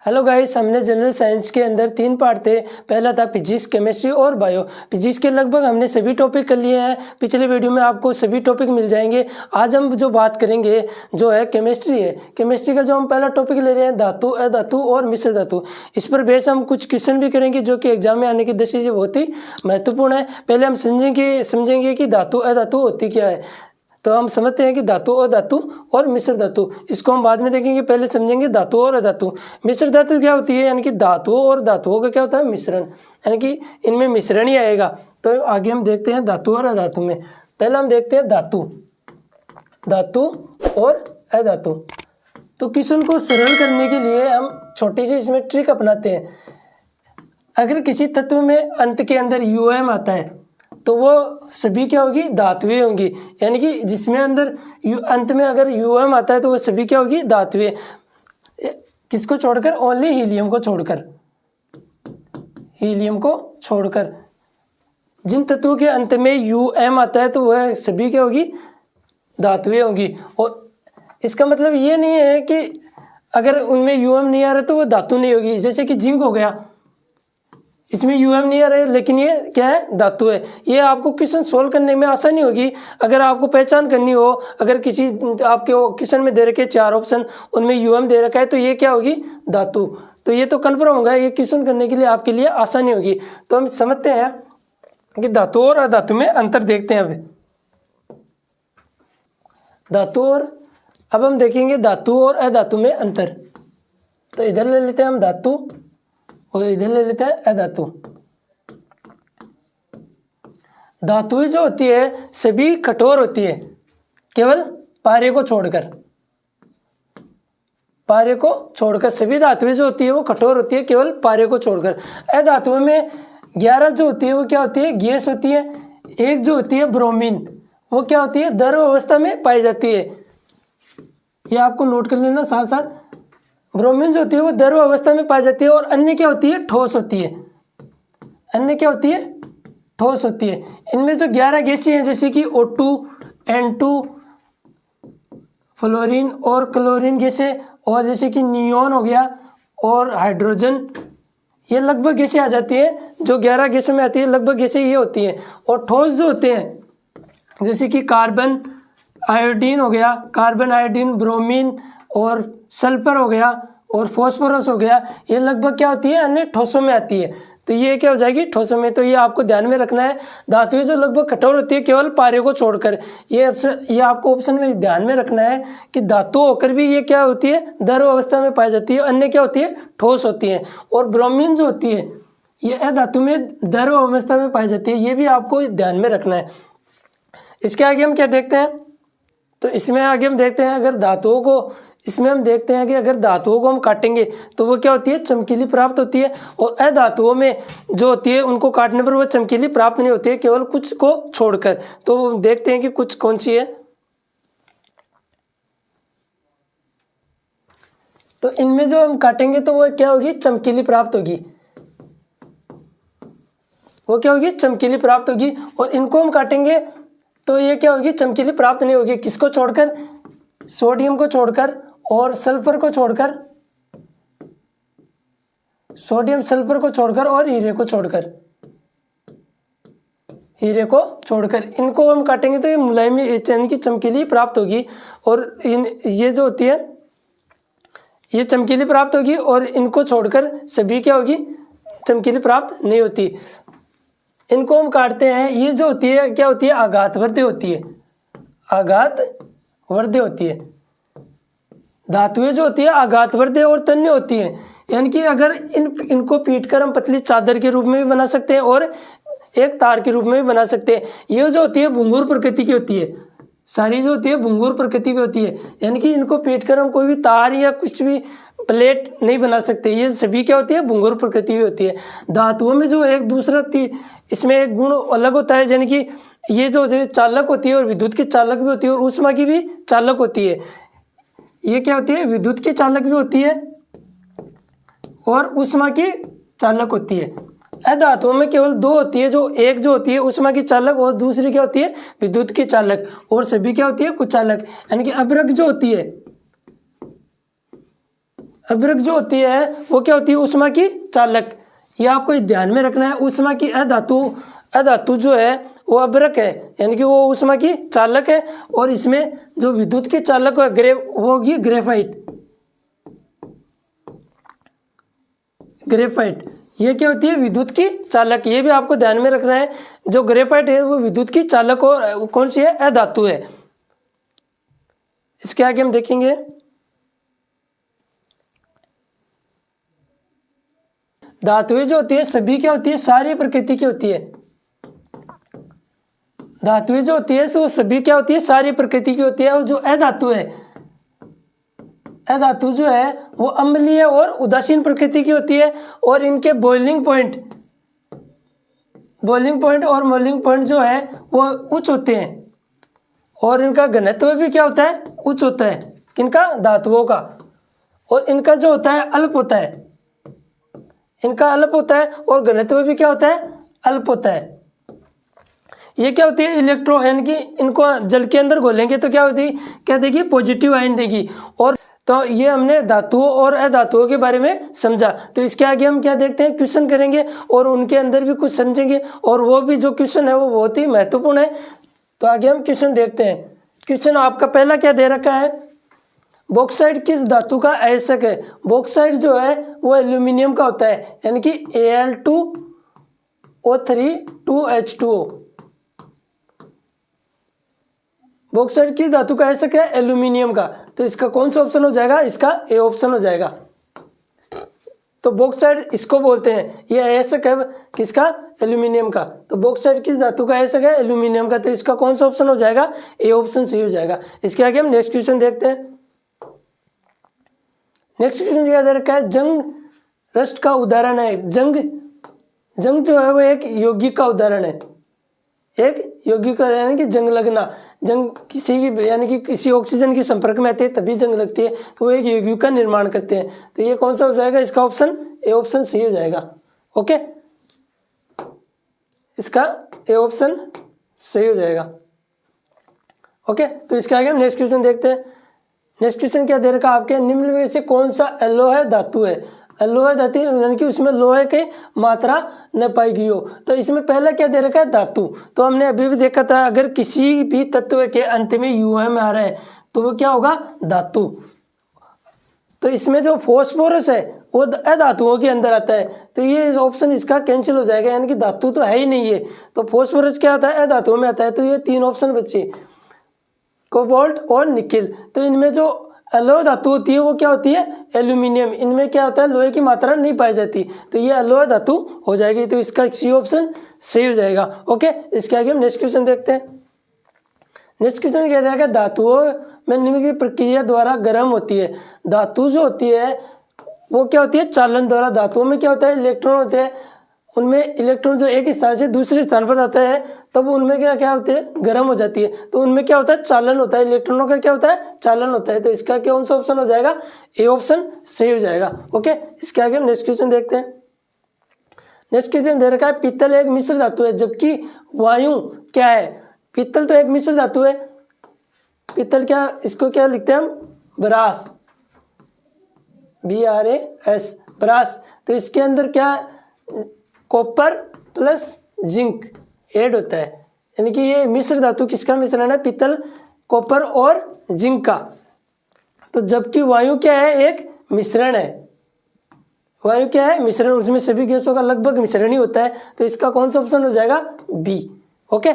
Hello guys, हमने general science के अंदर 3 पार्ट थे। पहला था फिजिक्स, केमिस्ट्री और बायो। फिजिक्स के लगभग हमने सभी टॉपिक कर लिए हैं। पिछले वीडियो में आपको सभी टॉपिक मिल जाएंगे। आज हम जो बात करेंगे जो है केमिस्ट्री है। केमिस्ट्री का जो हम पहला टॉपिक ले रहे हैं धातु, अधातु और मिश्र धातु। इस पर बेस हम कुछ क्वेश्चन भी करेंगे जो कि एग्जाम में आने की दृष्टि से बहुत ही महत्वपूर्ण है। पहले हम समझेंगे कि धातु अधातु होती क्या है। तो हम समझते हैं कि धातु और धातु और मिश्र धातु, इसको हम बाद में देखेंगे। पहले समझेंगे धातु और अधातु। मिश्र धातु क्या होती है, यानी कि धातुओं और धातुओं का क्या होता है, मिश्रण, यानी कि इनमें मिश्रण ही आएगा। तो आगे हम देखते हैं धातु और अधातु में। पहले हम देखते हैं धातु और अधातु। तो क्वेश्चन को सरल करने के लिए हम छोटी सी इसमें ट्रिक अपनाते हैं। अगर किसी तत्व में अंत के अंदर UM आता है तो वो सभी क्या होगी, धातुएं होंगी। यानी कि जिसमें अंदर अंत में अगर UM आता है तो वो सभी क्या होगी, धातुएं। किसको छोड़कर, ओनली हीलियम को छोड़कर जिन तत्वों के अंत में UM आता है तो वह सभी क्या होगी, धातुएं होंगी। और इसका मतलब ये नहीं है कि अगर उनमें UM नहीं आ रहा तो वो धातु नहीं होगी। जैसे कि जिंक हो गया, इसमें UM नहीं आ रहा है लेकिन ये क्या है, धातु है। ये आपको क्वेश्चन सोल्व करने में आसानी होगी। अगर आपको पहचान करनी हो, अगर किसी आपके क्वेश्चन में दे रखे 4 ऑप्शन, उनमें UM दे रखा है तो ये क्या होगी, धातु। तो ये तो कन्फर्म होगा, ये क्वेश्चन करने के लिए आपके लिए आसानी होगी। तो हम समझते हैं कि धातु और अधातु में अंतर देखते हैं। अब हम देखेंगे धातु और अधातु में अंतर। तो इधर ले लेते हैं हम धातु और इधर ले लेते हैं अधातु। धातुएं जो होती है सभी कठोर होती है, केवल पारे को छोड़कर सभी धातुएं जो होती है वो कठोर होती है, केवल पारे को छोड़कर। अधातुओं में 11 जो होती है वो क्या होती है, गैस होती है। एक जो होती है ब्रोमीन, वो क्या होती है, द्रव अवस्था में पाई जाती है। ये आपको नोट कर लेना साथ साथ। ब्रोमीन जो होती है वो द्रव अवस्था में पाई जाती है। और अन्य क्या होती है, ठोस होती है। इनमें जो 11 गैसें हैं जैसे कि O2, N2, फ्लोरीन और क्लोरीन गैसें, और जैसे कि नियोन हो गया और हाइड्रोजन, ये लगभग गैसें आ जाती है। जो 11 गैसों में आती है लगभग गैसें ये होती हैं। और ठोस जो होते हैं जैसे कि कार्बन आयोडीन हो गया, ब्रोमीन और सल्फर हो गया और फास्फोरस हो गया, ये लगभग क्या होती है, अन्य ठोसों में आती है। तो ये क्या हो जाएगी, ठोसों में। तो ये आपको ध्यान में रखना है। धातुएं जो लगभग कठोर होती है केवल पारे को छोड़कर, ये आपको ऑप्शन में ध्यान में रखना है कि धातु होकर भी ये क्या होती है, द्रव अवस्था में पाई जाती है। अन्य क्या होती है, ठोस होती है। और ब्रोमीन जो होती है ये अधातु में द्रव अवस्था में पाई जाती है। ये भी आपको ध्यान में रखना है। इसके आगे हम क्या देखते हैं, तो इसमें आगे हम देखते हैं अगर धातुओं को, इसमें हम देखते हैं कि अगर धातुओं को हम काटेंगे तो वो क्या होती है, चमकीली प्राप्त होती है। और अधातुओं में जो होती है उनको काटने पर वो चमकीली प्राप्त नहीं होती है, केवल कुछ को छोड़कर। तो देखते हैं कि कुछ कौन सी है। तो इनमें जो हम काटेंगे तो वो क्या होगी, चमकीली प्राप्त होगी। और इनको हम काटेंगे तो ये क्या होगी, चमकीली प्राप्त नहीं होगी। किसको छोड़कर, सोडियम को छोड़कर और सल्फर को छोड़कर, और हीरे को छोड़कर इनको हम काटेंगे तो ये मुलायम यानी कि चमकीली प्राप्त होगी। और ये जो होती है ये चमकीली प्राप्त होगी। और इनको छोड़कर सभी क्या होगी, चमकीली प्राप्त नहीं होती। इनको हम काटते हैं, ये जो होती है क्या होती है, आघातवर्धी होती है। धातुएं जो होती है आघातवर्धी और तन्य होती है। यानी कि अगर इनको पीटकर हम पतली चादर के रूप में भी बना सकते हैं और एक तार के रूप में भी बना सकते हैं। ये जो होती है भंगुर प्रकृति की होती है, सारी जो होती है भंगुर प्रकृति की होती है। यानी कि इनको पीटकर हम कोई भी तार या कुछ भी प्लेट नहीं बना सकते। ये सभी क्या होती है, भंगुर प्रकृति की होती है। धातुओं में जो एक दूसरा इसमें एक गुण अलग होता है, यानी कि ये जो चालक होती है और विद्युत की चालक भी होती है और ऊष्मा की भी चालक होती है। ये क्या होती है, विद्युत की चालक भी होती है और ऊष्मा की चालक होती है। अधातुओं में केवल 2 होती है, जो एक जो होती है ऊष्मा की चालक और दूसरी क्या होती है, विद्युत की चालक। और सभी क्या होती है, कुचालक। यानी कि अभ्रक जो होती है अभ्रक जो होती है वो क्या होती है, ऊष्मा की चालक। ये आपको ध्यान में रखना है। ऊष्मा की अधातु जो है वो अभ्रक है, यानी कि वो ऊष्मा की चालक है। और इसमें जो विद्युत की चालक है वो होगी ग्रेफाइट। ये क्या होती है, विद्युत की चालक। ये भी आपको ध्यान में रखना है। जो ग्रेफाइट है वो विद्युत की चालक और कौन सी है, अधातु है। इसके आगे हम देखेंगे धातुएं जो होती है सभी क्या होती है, सारी प्रकृति की होती है। धातुएं जो होती है वो सभी क्या होती है, सारी प्रकृति की होती है। और जो अधातु है, अधातु जो है वो अम्लीय और उदासीन प्रकृति की होती है। और इनके बॉइलिंग पॉइंट और मेल्टिंग पॉइंट जो है वो उच्च होते हैं। और इनका घनत्व भी क्या होता है, उच्च होता है। किनका, धातुओं का। और इनका जो होता है अल्प होता है, इनका अल्प होता है। और घनत्व भी क्या होता है, अल्प होता है। ये क्या होती है, इलेक्ट्रॉन, यानी कि इनको जल के अंदर घोलेंगे तो क्या होती है, क्या देगी, पॉजिटिव आयन देगी। और तो ये हमने धातुओं और अधातुओं के बारे में समझा। तो इसके आगे हम क्या देखते हैं, क्वेश्चन करेंगे और उनके अंदर भी कुछ समझेंगे। और वो भी जो क्वेश्चन है वो बहुत ही महत्वपूर्ण है। तो आगे हम क्वेश्चन देखते हैं। क्वेश्चन आपका पहला क्या दे रखा है, बॉक्साइट किस धातु का आयस्क है। बॉक्साइट जो है वो एल्यूमिनियम का होता है, यानी कि Al2O3 2H2O। बॉक्साइट किस धातु का आयस्क है, एल्यूमिनियम का। तो इसका कौन सा ऑप्शन हो जाएगा, इसका ए ऑप्शन हो जाएगा। तो बॉक्साइट इसको बोलते हैं, ये आयस्क है किसका, एल्यूमिनियम का। तो बॉक्साइट किस धातु का आयस्क है, एल्यूमिनियम का। तो इसका कौन सा ऑप्शन हो जाएगा, ए ऑप्शन सही हो जाएगा। इसके आगे हम नेक्स्ट क्वेश्चन देखते हैं। नेक्स्ट क्वेश्चन क्या दे रखा है, जंग रस्ट का उदाहरण है। जंग जो है वो एक यौगिक का उदाहरण है। एक यौगिक का, यानी कि जंग लगना। जंग किसी की, यानी कि किसी ऑक्सीजन के संपर्क में आती है तभी जंग लगती है। तो वो एक यौगिक का निर्माण करते हैं। तो ये कौन सा हो जाएगा, इसका ऑप्शन ए ऑप्शन सही हो जाएगा। ओके, इसका ए ऑप्शन सही हो जाएगा। ओके, तो इसके आगे हम नेक्स्ट क्वेश्चन देखते हैं। नेक्स्ट क्वेश्चन क्या दे रखा है आपके, निम्न में से कौन सा एलोह धातु है। एलोह धातु यानी कि उसमें लोहे की मात्रा न पाई गई हो। तो इसमें पहला क्या दे रखा है, धातु। तो हमने अभी भी देखा था, अगर किसी भी तत्व के अंत में UM आ रहा है तो वो क्या होगा, धातु। तो इसमें जो फॉस्फोरस है वो अधातुओं के अंदर आता है। तो ये ऑप्शन इसका कैंसिल हो जाएगा, यानी कि धातु तो है ही नहीं है। तो फॉस्फोरस क्या आता है, अधातुओं में आता है। तो ये तीन ऑप्शन बचे, कोबाल्ट और निकिल। तो इनमें जो अलोह धातु होती है वो क्या होती है, एल्यूमिनियम। इनमें क्या होता है, लोहे की मात्रा नहीं पाई जाती। तो ये अलोह धातु हो जाएगी। तो इसका सी ऑप्शन सही हो जाएगा। ओके, इसके आगे हम नेक्स्ट क्वेश्चन देखते हैं। नेक्स्ट क्वेश्चन क्या जाएगा, धातुओं में निम्न की प्रक्रिया द्वारा गर्म होती है। धातु जो होती है वो क्या होती है, चालन द्वारा। धातुओं में क्या होता है, इलेक्ट्रॉन होते हैं। उनमें इलेक्ट्रॉन जो एक स्थान से दूसरे स्थान पर जाता है तब उनमें क्या होते हैं, गर्म हो जाती है। तो उनमें क्या होता है, चालन होता है। इलेक्ट्रॉनों का क्या होता है, चालन होता है। तो इसका कौन सा ऑप्शन हो जाएगा, ए ऑप्शन सही हो जाएगा। ओके, इसके आगे हम नेक्स्ट क्वेश्चन देखते हैं। नेक्स्ट क्वेश्चन दे रखा है, पीतल एक मिश्र धातु है जबकि वायु क्या है। पीतल तो एक मिश्र धातु है। पीतल क्या, इसको क्या लिखते हैं हम, ब्रास, BRAS, ब्रास। तो इसके अंदर क्या, कॉपर प्लस जिंक ऐड होता है। यानी कि ये मिश्र धातु किसका मिश्रण है, पीतल, कॉपर और जिंक का। तो जबकि वायु क्या है, एक मिश्रण है। वायु क्या है, मिश्रण। उसमें सभी गैसों का लगभग मिश्रण ही होता है। तो इसका कौन सा ऑप्शन हो जाएगा, बी। ओके,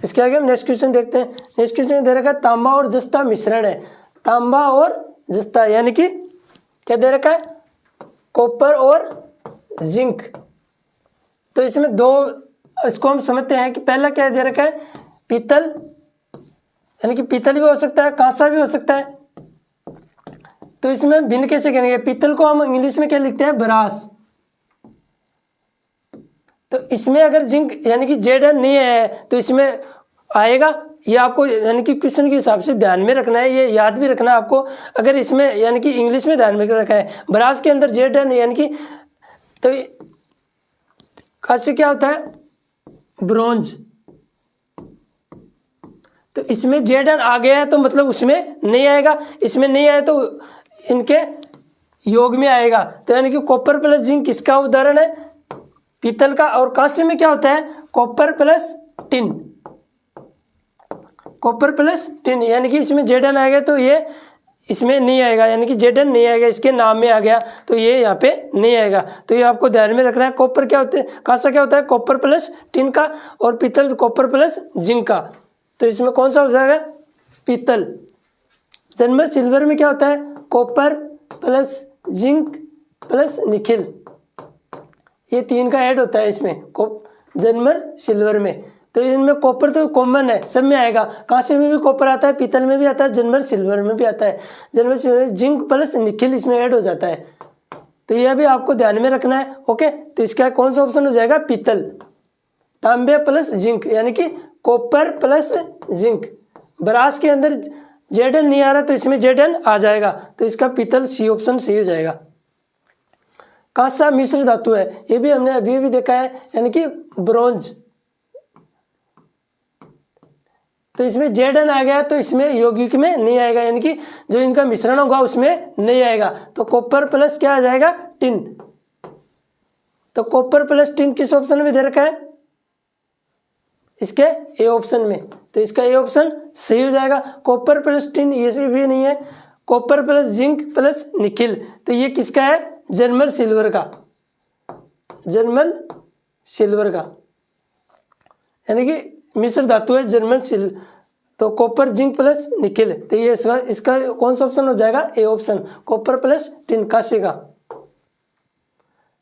इसके आगे हम नेक्स्ट क्वेश्चन देखते हैं। नेक्स्ट क्वेश्चन दे रखा है, तांबा और जस्ता मिश्रण है। तांबा और जस्ता यानी कि क्या दे रखा है, कॉपर और जिंक। तो इसमें दो, इसको हम समझते हैं कि पहला क्या दे रखा है, पीतल, यानी कि पीतल भी हो सकता है, कांसा भी हो सकता है। तो इसमें भिन्न कैसे करेंगे, पीतल को हम इंग्लिश में क्या लिखते हैं, ब्रास। तो इसमें अगर जिंक यानी कि Zn नहीं है तो इसमें आएगा। ये आपको यानी कि क्वेश्चन के हिसाब से ध्यान में रखना है, ये याद भी रखना है आपको। अगर इसमें यानी कि इंग्लिश में ध्यान में रखा है, ब्रास के अंदर Zn यानी कि, तो खास क्या होता है, ब्रोंज। तो इसमें Zn आ गया है तो मतलब उसमें नहीं आएगा। इसमें नहीं आया तो इनके योग में आएगा। तो यानी कि कॉपर प्लस जिंक किसका उदाहरण है, पीतल का। और कांस्य में क्या होता है, copper plus tin, copper plus tin, यानी कि इसमें जेडन आएगा तो ये इसमें नहीं आएगा, यानी कि जेडन नहीं आएगा, इसके नाम में आ गया तो ये यहाँ पे नहीं आएगा। तो ये आपको ध्यान में रखना है। कॉपर क्या होता है, कांसा क्या होता है, कॉपर प्लस टिन का, और पीतल कॉपर प्लस जिंक का। तो इसमें कौन सा हो जाएगा, पीतल। जर्मन सिल्वर में क्या होता है, copper plus zinc plus nickel, ये तीन का ऐड होता है इसमें जर्मन सिल्वर में। तो इनमें कॉपर तो कॉमन है, सब में आएगा, कांसे में भी कॉपर आता है, पीतल में भी आता है, जर्मन सिल्वर में भी आता है। जर्मन सिल्वर में जिंक प्लस निकिल इसमें ऐड हो जाता है। तो यह भी आपको ध्यान में रखना है। ओके, तो इसका कौन सा ऑप्शन हो जाएगा, पीतल। तांबे प्लस जिंक यानी कि कॉपर प्लस जिंक। ब्रास के अंदर जेडन नहीं आ रहा तो इसमें जेडन आ जाएगा, तो इसका पीतल सी ऑप्शन सही हो जाएगा। कांसा मिश्र धातु है, ये भी हमने अभी भी देखा है, यानी कि ब्रोंज। तो इसमें जेडन आ गया तो इसमें यौगिक में नहीं आएगा, यानी कि जो इनका मिश्रण होगा उसमें नहीं आएगा। तो कॉपर प्लस क्या आ जाएगा, टिन। तो कॉपर प्लस टिन किस ऑप्शन में दे रखा है, इसके ए ऑप्शन में। तो इसका ए ऑप्शन सही हो जाएगा। कॉपर प्लस टिन ये से भी नहीं है। Copper plus zinc plus nickel, तो ये किसका है, जर्मन सिल्वर का, जर्मन सिल्वर का, यानी कि मिश्र धातु है जर्मन सिल्वर। तो कॉपर जिंक प्लस निकिल, तो ये इसका कौन सा ऑप्शन हो जाएगा, A option, copper plus tin, कांसे का।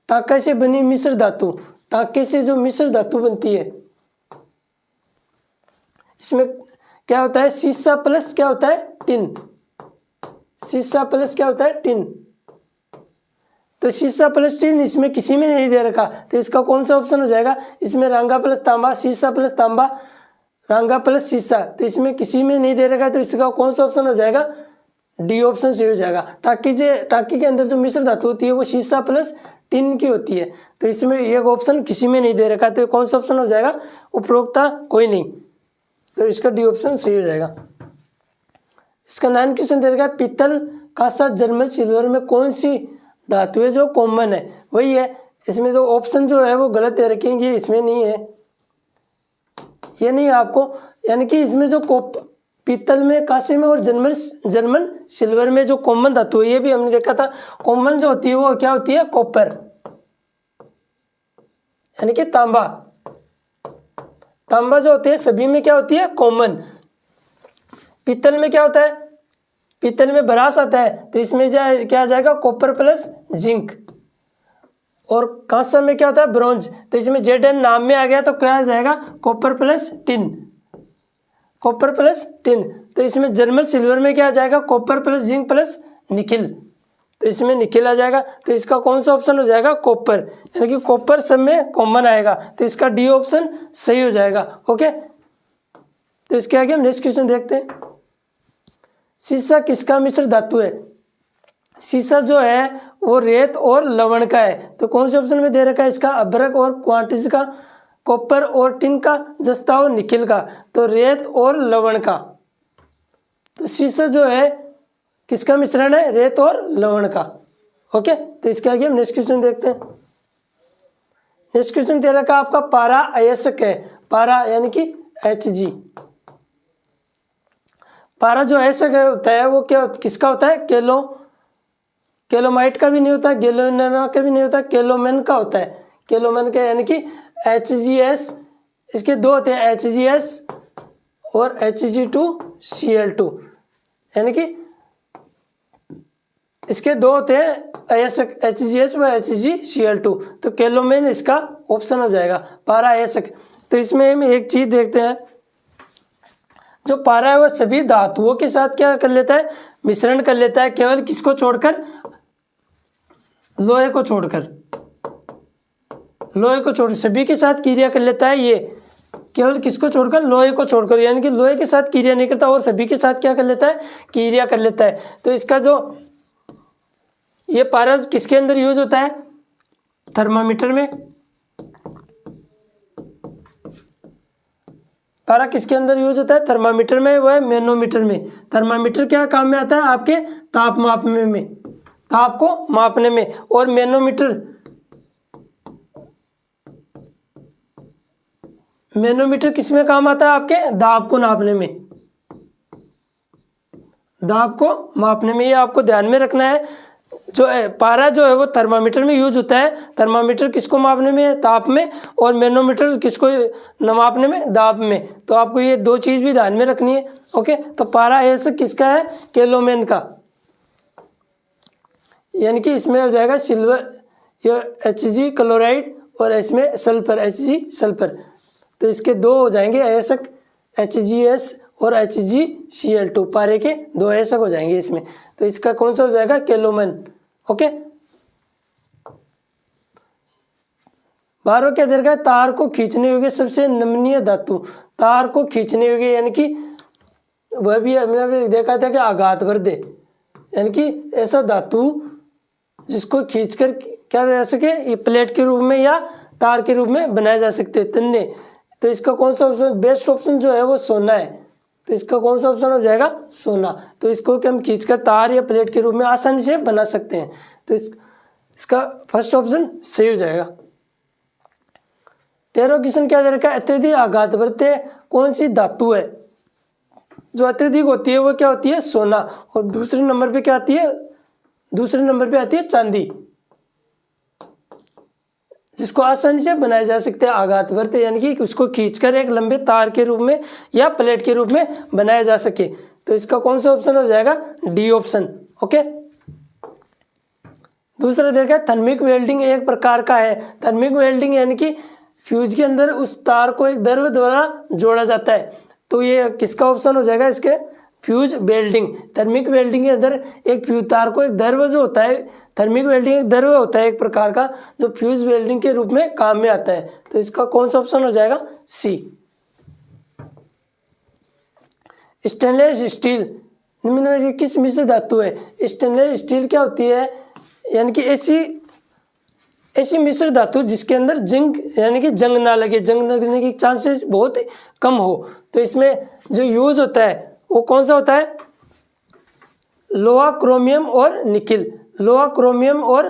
टांके से बनी मिश्र धातु, टांके से जो मिश्र धातु बनती है इसमें क्या होता है, सीसा प्लस क्या होता है, टिन। सीसा प्लस क्या होता है, टिन। तो सीसा प्लस टिन इसमें किसी में नहीं दे रखा, तो इसका कौन सा ऑप्शन हो जाएगा, इसमें रांगा प्लस तांबा, सीसा प्लस तांबा, रांगा प्लस सीसा, तो इसमें किसी में नहीं दे रखा, तो इसका कौन सा ऑप्शन हो जाएगा, डी ऑप्शन सही हो जाएगा। टांकी के अंदर जो मिश्र धातु होती है वो सीसा प्लस टिन की होती है, तो इसमें ये ऑप्शन किसी में नहीं दे रखा, तो कौन सा ऑप्शन हो जाएगा, उपरोक्ता कोई नहीं, तो इसका डी ऑप्शन सही हो जाएगा। इसका 9 क्वेश्चन दे रखा है, पीतल कांसा जर्मन सिल्वर में कौन सी धातु है जो कॉमन है, वही है। इसमें जो ऑप्शन जो है वो गलत दे रखेंगे, इसमें नहीं है, ये नहीं है आपको, यानी कि इसमें जो पीतल में, कांसे में और जर्मन सिल्वर में जो कॉमन धातु है, ये भी हमने देखा था, कॉमन जो होती है वो क्या होती है, कॉपर, यानी कि तांबा। तांबा जो होती है सभी में क्या होती है, कॉमन। पीतल में क्या होता है, पीतल में ब्रास आता है, तो इसमें क्या आ जाएगा, कॉपर प्लस जिंक। और कांसा में क्या होता है, ब्रोंज, तो इसमें जेडन नाम में आ गया तो क्या आ जाएगा, copper plus tin, copper plus tin. तो इसमें जर्मन सिल्वर में क्या आ जाएगा, copper plus zinc plus nickel, तो इसमें निकिल आ जाएगा। तो इसका कौन सा ऑप्शन हो जाएगा, कॉपर, यानी कि कॉपर सब में कॉमन आएगा, तो इसका डी ऑप्शन सही हो जाएगा। ओके, तो इसके आगे हम नेक्स्ट क्वेश्चन देखते हैं। सीसा किसका मिश्र धातु है, सीसा जो है वो रेत और लवण का है, तो कौन से ऑप्शन में दे रखा है इसका, अभ्रक और क्वांटिज का, कॉपर और टिन का, जस्ता और निकिल का, तो रेत और लवण का। तो सीसा जो है किसका मिश्रण है, रेत और लवण का। ओके, तो इसके आगे हम नेक्स्ट क्वेश्चन देखते हैं। नेक्स्ट क्वेश्चन दे रखा आपका पारा अयस्क है, पारा यानी कि Hg। पारा जो अयस्क होता है वो क्या किसका होता है, केलोमाइट का भी नहीं होता, गैलोनिना का भी नहीं होता, केलोमेन का होता है, केलोमेन का, यानी कि HgS। इसके दो होते हैं, HgS और Hg2Cl2, यानी कि इसके दो होते हैं अयस्क, HgS व HgCl2, तो केलोमेन इसका ऑप्शन हो जाएगा, पारा अयस्क। तो इसमें हम एक चीज देखते हैं, जो पारा है वह सभी धातुओं के साथ क्या कर लेता है, मिश्रण कर लेता है, केवल किसको छोड़कर, लोहे को छोड़कर, लोहे को छोड़ सभी के साथ क्रिया कर लेता है, ये केवल किसको छोड़कर, लोहे को छोड़कर, यानी कि लोहे के साथ क्रिया नहीं करता और सभी के साथ क्या कर लेता है, क्रिया कर लेता है। तो इसका जो ये पारा किसके अंदर यूज होता है, थर्मामीटर में, पारा किसके अंदर यूज होता है? थर्मामीटर में, वो है मैनोमीटर में। थर्मामीटर क्या काम में आता है? आपके ताप मापने में, ताप को मापने में। और मैनोमीटर किस में काम आता है? आपके दाब को नापने में, दाब को मापने में। ये आपको ध्यान में रखना है। जो है पारा जो है वो थर्मामीटर में यूज होता है। थर्मामीटर किसको मापने में? ताप में। और मैनोमीटर किसको मापने में? दाब में। तो आपको ये दो चीज भी ध्यान में रखनी है। ओके, तो पारा ऐसा किसका है? केलोमेन का, यानी कि इसमें हो जाएगा सिल्वर, ये Hg क्लोराइड, और इसमें सल्फर, Hg सल्फर। तो इसके दो हो जाएंगे अयस्क, HgS और HgCl2, पारे के दो अयस्क हो जाएंगे इसमें। तो इसका कौन सा हो जाएगा? केलोमेन। ओके, 12 क्या दे रखा है? तार को खींचने योग्य सबसे नमनीय धातु। तार को खींचने योग्य यानी कि वह भी हमने देखा था कि आघातवर्ध, यानी कि ऐसा धातु जिसको खींचकर क्या जा सके, ये प्लेट के रूप में या तार के रूप में बनाए जा सकते हैं तन्ने। तो इसका कौन सा ऑप्शन? बेस्ट ऑप्शन जो है वो सोना है। तो इसका कौन सा ऑप्शन हो जाएगा? सोना। तो इसको हम खींचकर तार या प्लेट के रूप में आसानी से बना सकते हैं। तो इसका फर्स्ट ऑप्शन सही हो जाएगा। 13वां क्वेश्चन क्या दे रखा है? अत्यधिक आघातवर्ध कौन सी धातु है? जो अत्यधिक होती है वो क्या होती है? सोना। और दूसरे नंबर पे क्या आती है? दूसरे नंबर पे आती है चांदी, जिसको आसानी से बनाया जा सकते हैं आघातवर्ध, यानी कि उसको खींचकर एक लंबे तार के रूप में या प्लेट के रूप में बनाया जा सके। तो इसका कौन सा ऑप्शन हो जाएगा? D option. ओके, दूसरा देखा, थर्मिक वेल्डिंग एक प्रकार का है। थर्मिक वेल्डिंग यानी कि फ्यूज के अंदर उस तार को एक द्रव द्वारा जोड़ा जाता है। तो ये किसका ऑप्शन हो जाएगा? इसके फ्यूज वेल्डिंग। थर्मिक वेल्डिंग के अंदर एक फ्यूज तार को एक द्रव जो होता है, थर्मिक वेल्डिंग एक द्रव होता है एक प्रकार का, जो फ्यूज वेल्डिंग के रूप में काम में आता है। तो इसका कौन सा ऑप्शन हो जाएगा? सी। स्टेनलेस स्टील निम्न में से किस मिश्र धातु है? स्टेनलेस स्टील क्या होती है? यानी कि ऐसी मिश्र धातु जिसके अंदर जंग, यानी कि जंग ना लगे, जंग लगने के चांसेस बहुत कम हो। तो इसमें जो यूज होता है वो कौन सा होता है? लोहा, क्रोमियम और निकिल। लोहा, क्रोमियम और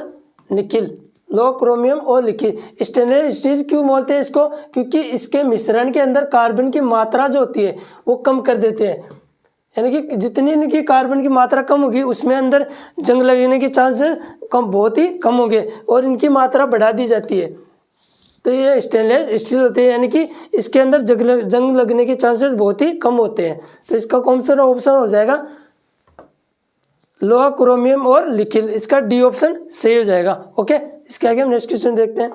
निकिल, लोहा, क्रोमियम और निकिल। स्टेनलेस स्टील क्यों बोलते हैं इसको? क्योंकि इसके मिश्रण के अंदर कार्बन की मात्रा जो होती है वो कम कर देते हैं। यानी कि जितनी इनकी कार्बन की मात्रा कम होगी उसमें अंदर जंग लगने के चांसेस बहुत ही कम होंगे, और इनकी मात्रा बढ़ा दी जाती है। तो ये स्टेनलेस स्टील होते हैं, यानी कि इसके अंदर जंग लगने के चांसेस बहुत ही कम होते हैं। तो इसका कौन सा ऑप्शन हो जाएगा? लोहा, क्रोमियम और निकिल। इसका डी ऑप्शन सही हो जाएगा। ओके, इसके आगे हम नेक्स्ट क्वेश्चन देखते हैं।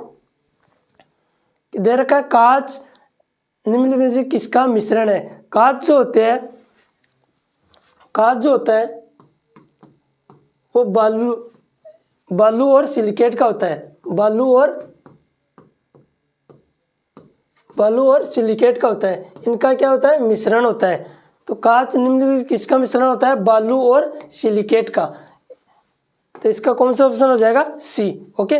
दे रखा है कांच निम्न में से किसका मिश्रण है? कांच जो होते हैं, कांच जो होता है वो बालू और सिलिकेट का होता है। बालू और सिलिकेट का होता है। इनका क्या होता है? मिश्रण होता है। तो कांच निम्न में किसका मिश्रण होता है? बालू और सिलिकेट का। तो इसका कौन सा ऑप्शन हो जाएगा? सी। ओके,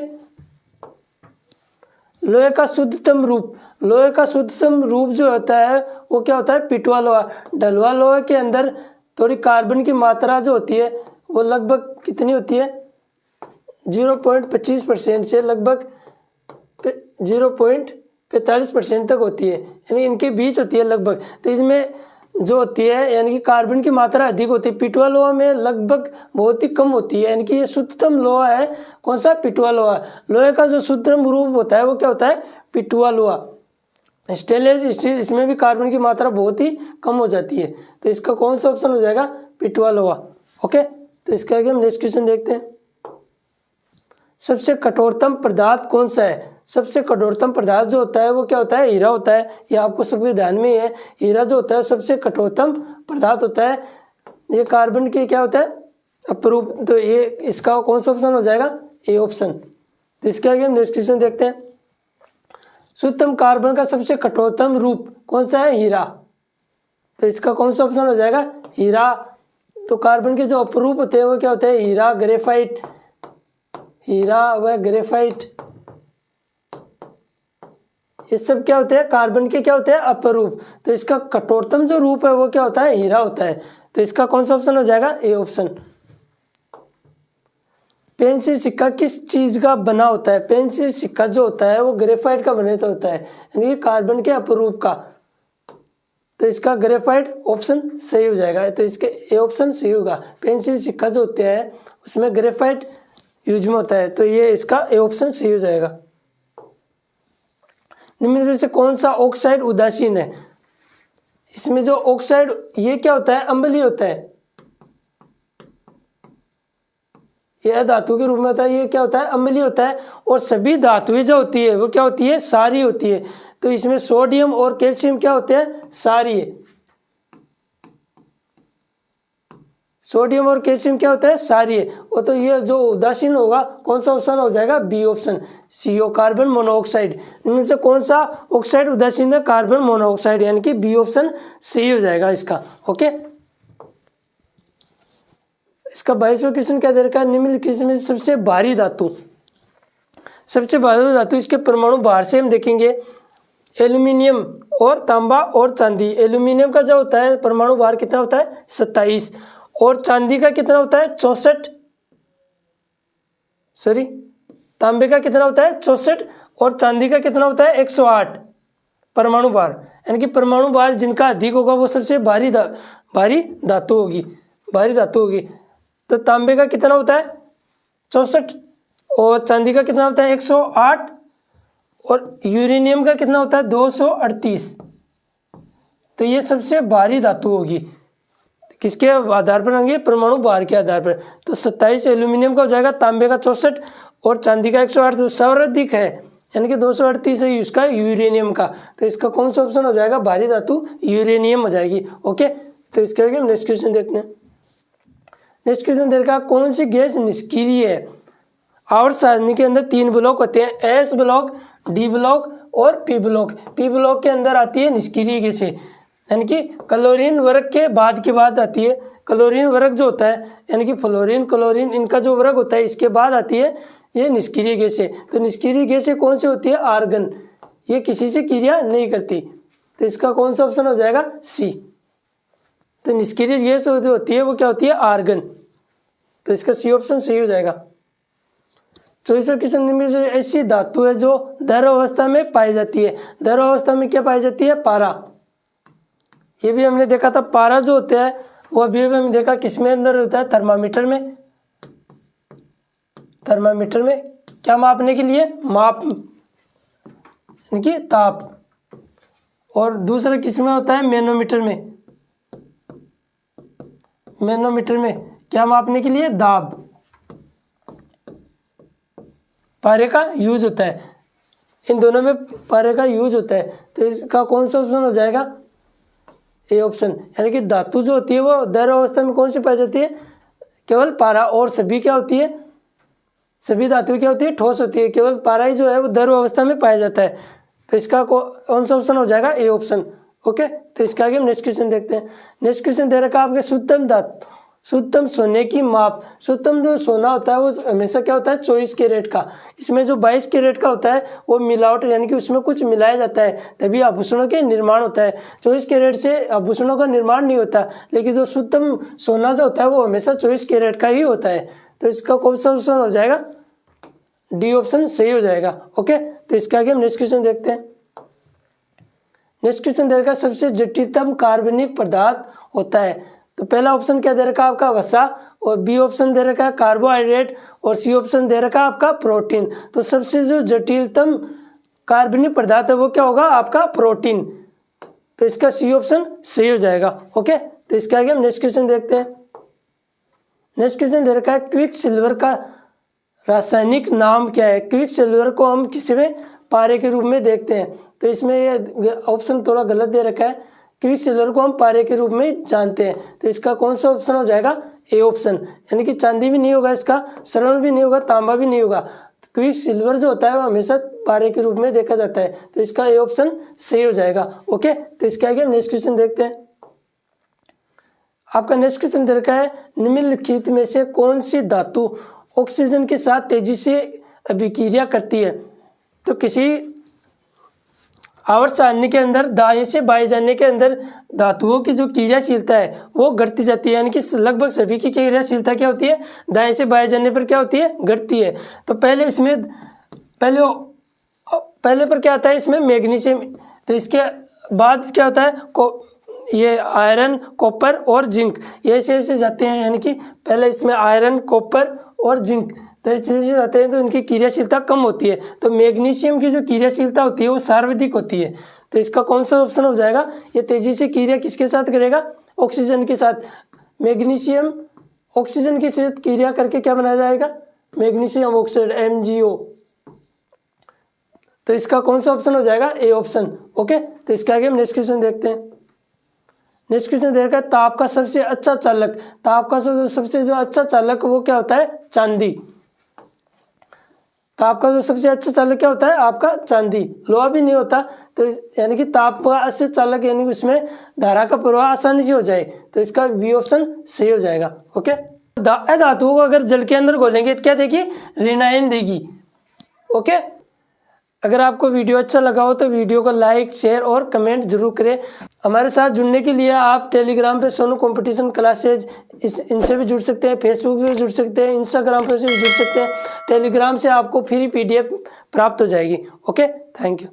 लोहे का शुद्धतम रूप। लोहे का शुद्धतम रूप जो होता है वो क्या होता है? पिटवा लोहा। ढलवा लोहे के अंदर थोड़ी कार्बन की मात्रा जो होती है वो लगभग कितनी होती है? 0.25% से लगभग 0.45% तक होती है, यानी इनके बीच होती है लगभग। तो इसमें जो होती है यानी कि कार्बन की मात्रा अधिक होती है। पिटवा लोहा में लगभग बहुत ही कम होती है, यानी कि ये शुद्धतम लोहा है। कौन सा? पिटवा लोहा। लोहे का जो शुद्धतम रूप होता है वो क्या होता है? पिटवा लोहा। स्टेनलेस स्टील, इसमें भी कार्बन की मात्रा बहुत ही कम हो जाती है। तो इसका कौन सा ऑप्शन हो जाएगा? पिटवा लोहा। ओके, तो इसके आगे हम नेक्स्ट क्वेश्चन देखते हैं। सबसे कठोरतम पदार्थ कौन सा है? सबसे कठोरतम पदार्थ जो होता है वो क्या होता है? हीरा होता है। ये आपको सबके ध्यान में है। हीरा जो होता है सबसे कठोरतम पदार्थ होता है। ये कार्बन के क्या होता है? अपरूप। तो ये इसका कौन सा ऑप्शन हो जाएगा? A option. तो इसके आगे हम नेक्स्ट क्वेश्चन देखते हैं। शुद्धतम कार्बन का सबसे कठोरतम रूप कौन सा है? हीरा। तो इसका कौन सा ऑप्शन हो जाएगा? हीरा। तो कार्बन के जो अपरूप होते हैं वो क्या होते हैं? हीरा, ग्रेफाइट, हीरा व ग्रेफाइट, ये सब क्या होते हैं, कार्बन के क्या होते हैं, अपरूप। तो इसका कठोरतम जो रूप है वो क्या होता है, हीरा होता है। तो इसका कौन सा ऑप्शन हो जाएगा, ए ऑप्शन। पेंसिल सिक्का किस चीज का बना होता है, पेंसिल सिक्का जो होता है वो ग्रेफाइट का बना होता है, यानी कार्बन के अपरूप का। तो इसका ग्रेफाइट ऑप्शन सही हो जाएगा। तो इसके ए ऑप्शन सही होगा। पेंसिल सिक्का जो होता है उसमें ग्रेफाइट यूज में होता है, तो ये इसका ए ऑप्शन सही हो जाएगा। निम्न में से कौन सा ऑक्साइड उदासीन है, इसमें जो ऑक्साइड ये क्या होता है, अम्लीय होता है, यह धातु के रूप में होता है, ये क्या होता है, अम्लीय होता है। और सभी धातुएं जो होती है वो क्या होती है, सारी होती है। तो इसमें सोडियम और कैल्शियम क्या होते हैं, सारी है। सोडियम और कैल्शियम क्या होता है, सारी है। और तो ये जो उदासीन होगा कौन सा ऑप्शन हो जाएगा, B option, CO carbon monoxide. इनमें से कौन सा ऑक्साइड उदासीन है, कार्बन मोनोऑक्साइड, यानी कि बी ऑप्शन सही हो जाएगा इसका। ओके, इसका 22वां क्वेश्चन क्या दे रखा है, निम्नलिखित में सबसे भारी धातु, सबसे भारी धातु इसके परमाणु भार से हम देखेंगे, एल्यूमिनियम और तांबा और चांदी। एल्यूमिनियम का जो होता है परमाणु भार कितना होता है, 27, और चांदी का कितना होता है, 64, सॉरी तांबे का कितना होता है, 64, और चांदी का कितना होता है, 108 परमाणु भार। यानी कि परमाणु भार जिनका अधिक होगा वो सबसे भारी धातु होगी, भारी धातु होगी। तो तांबे का कितना होता है, 64, और चांदी का कितना होता है, 108, और यूरेनियम का कितना होता है, 238। तो ये सबसे भारी धातु होगी, किसके आधार पर होंगे, परमाणु भार के आधार पर। तो 27 एल्यूमिनियम का हो जाएगा, तांबे का 64 और चांदी का 108, तो सर्वाधिक है, यानी कि 238 है उसका यूरेनियम का। तो इसका कौन सा ऑप्शन हो जाएगा, भारी धातु यूरेनियम हो जाएगी। ओके, तो इसके आगे नेक्स्ट क्वेश्चन देखते हैं। नेक्स्ट क्वेश्चन देखा, कौन सी गैस निष्क्रिय है। आवर्त सारणी के अंदर 3 ब्लॉक होते हैं, एस ब्लॉक, डी ब्लॉक और पी ब्लॉक। पी ब्लॉक के अंदर आती है निष्क्रिय गैसें, यानी कि क्लोरीन वर्ग के बाद आती है। क्लोरीन वर्ग जो होता है, यानी कि फ्लोरीन क्लोरीन इनका जो वर्ग होता है इसके बाद आती है ये निष्क्रिय गैसें। तो निष्क्रिय गैसें कौन सी होती है, आर्गन, ये किसी से क्रिया नहीं करती। तो इसका कौन सा ऑप्शन हो जाएगा, सी। तो निष्क्रिय गैस जो होती है वो क्या होती है, आर्गन। तो इसका सी ऑप्शन सही हो जाएगा। 24वां क्वेश्चन में ऐसी धातु है जो द्रव अवस्था में पाई जाती है। द्रव अवस्था में क्या पाई जाती है, पारा। ये भी हमने देखा था, पारा जो होता है वो अभी हमने देखा किसमें अंदर होता है, थर्मामीटर में। थर्मामीटर में क्या मापने के लिए, माप यानी कि ताप। और दूसरा किसमें होता है, मैनोमीटर में। मैनोमीटर में क्या मापने के लिए, दाब। पारे का यूज होता है, इन दोनों में पारे का यूज होता है। तो इसका कौन सा ऑप्शन हो जाएगा, ए ऑप्शन, यानी कि धातु जो होती है वो द्रव अवस्था में कौन सी पाई जाती है, केवल पारा। और सभी क्या होती है, सभी धातु क्या होती है, ठोस होती है। केवल पारा ही जो है वो द्रव अवस्था में पाया जाता है। तो इसका कौन सा ऑप्शन हो जाएगा, ए ऑप्शन। ओके, तो इसका आगे हम नेक्स्ट क्वेश्चन देखते हैं। नेक्स्ट क्वेश्चन दे रखा है आपके, शुद्धतम धातु, शुद्धतम सोने की माप। शुद्धतम जो सोना होता है वो हमेशा क्या होता है, 24 कैरेट का। इसमें जो 22 कैरेट का होता है वो मिलावट, यानी कि उसमें कुछ मिलाया जाता है तभी आभूषणों के निर्माण होता है। 24 कैरेट से आभूषणों का निर्माण नहीं होता, लेकिन जो शुद्धतम सोना जो होता है वो हमेशा 24 कैरेट का ही होता है। तो इसका कौन सा ऑप्शन हो जाएगा, डी ऑप्शन सही हो जाएगा। ओके, तो इसके आगे हम नेक्स्ट क्वेश्चन देखते हैं। नेक्स्ट क्वेश्चन दे रखा, सबसे जटिलतम कार्बनिक पदार्थ होता है। तो पहला ऑप्शन क्या दे रखा है आपका, वसा, और बी ऑप्शन दे रखा है कार्बोहाइड्रेट, और सी ऑप्शन दे रखा है आपका प्रोटीन। तो सबसे जो जटिलतम कार्बनिक पदार्थ है वो क्या होगा, आपका प्रोटीन। तो इसका सी ऑप्शन सही हो जाएगा। ओके, तो इसके आगे हम नेक्स्ट क्वेश्चन देखते हैं। नेक्स्ट क्वेश्चन दे रखा है, क्विक सिल्वर का रासायनिक नाम क्या है। क्विक सिल्वर को हम किसी में पारे के रूप में देखते हैं। तो इसमें ये ऑप्शन थोड़ा गलत दे रखा है, क्विक सिल्वर को हम पारे के रूप में जानते हैं। तो इसका कौन सा ऑप्शन हो जाएगा, ए ऑप्शन, यानी कि चांदी भी नहीं होगा, इसका स्वर्ण भी नहीं होगा, तांबा भी नहीं होगा। क्विक सिल्वर जो होता है वो हमेशा पारे के रूप में देखा जाता है। तो इसका ए ऑप्शन सही हो जाएगा। ओके, तो इसके आगे हम नेक्स्ट क्वेश्चन देखते हैं। आपका नेक्स्ट क्वेश्चन दे रखा है, निम्नलिखित में से कौन सी धातु ऑक्सीजन के साथ तेजी से अभिक्रिया करती है। तो किसी आवर्त सारणी के अंदर दाएं से बाएं जाने के अंदर धातुओं की जो क्रियाशीलता है वो घटती जाती है, यानी कि लगभग सभी की क्रियाशीलता क्या होती है, दाएं से बाएं जाने पर क्या होती है, घटती है। तो पहले इसमें पहले पर क्या आता है, इसमें मैग्नीशियम, तो इसके बाद क्या होता है, ये आयरन, कॉपर और जिंक, ये ऐसे जाते हैं, यानी कि पहले इसमें आयरन, कॉपर और जिंक तो ऐसे जाते हैं, तो इनकी क्रियाशीलता कम होती है। तो मैग्नीशियम की जो क्रियाशीलता होती है वो सर्वाधिक होती है। तो इसका कौन सा ऑप्शन हो जाएगा, ये तेजी से क्रिया किसके साथ करेगा, ऑक्सीजन के साथ। मैग्नीशियम ऑक्सीजन के साथ क्रिया करके क्या बनाया जाएगा, मैग्नीशियम ऑक्साइड MgO। तो इसका कौन सा ऑप्शन हो जाएगा, ए ऑप्शन। ओके, तो इसके आगे हम नेक्स्ट क्वेश्चन देखते हैं। नेक्स्ट क्वेश्चन देखा, ताप का सबसे अच्छा चालक, ताप का सबसे जो अच्छा चालक वो क्या होता है, चांदी। ताप का जो सबसे अच्छा चालक क्या होता है, आपका चांदी। लोहा भी नहीं होता, तो यानी कि ताप का अच्छा चालक, यानी कि उसमें धारा का प्रवाह आसानी से हो जाए, तो इसका बी ऑप्शन सही हो जाएगा। ओके, धातुओं को अगर जल के अंदर घोलेंगे तो क्या देगी, ऋणायन देगी। ओके, अगर आपको वीडियो अच्छा लगा हो तो वीडियो को लाइक, शेयर और कमेंट जरूर करें। हमारे साथ जुड़ने के लिए आप टेलीग्राम पे सोनू कंपटीशन क्लासेज इनसे भी जुड़ सकते हैं, फेसबुक पे भी जुड़ सकते हैं, इंस्टाग्राम पे भी जुड़ सकते हैं। टेलीग्राम से आपको फ्री PDF प्राप्त हो जाएगी। Okay, thank you.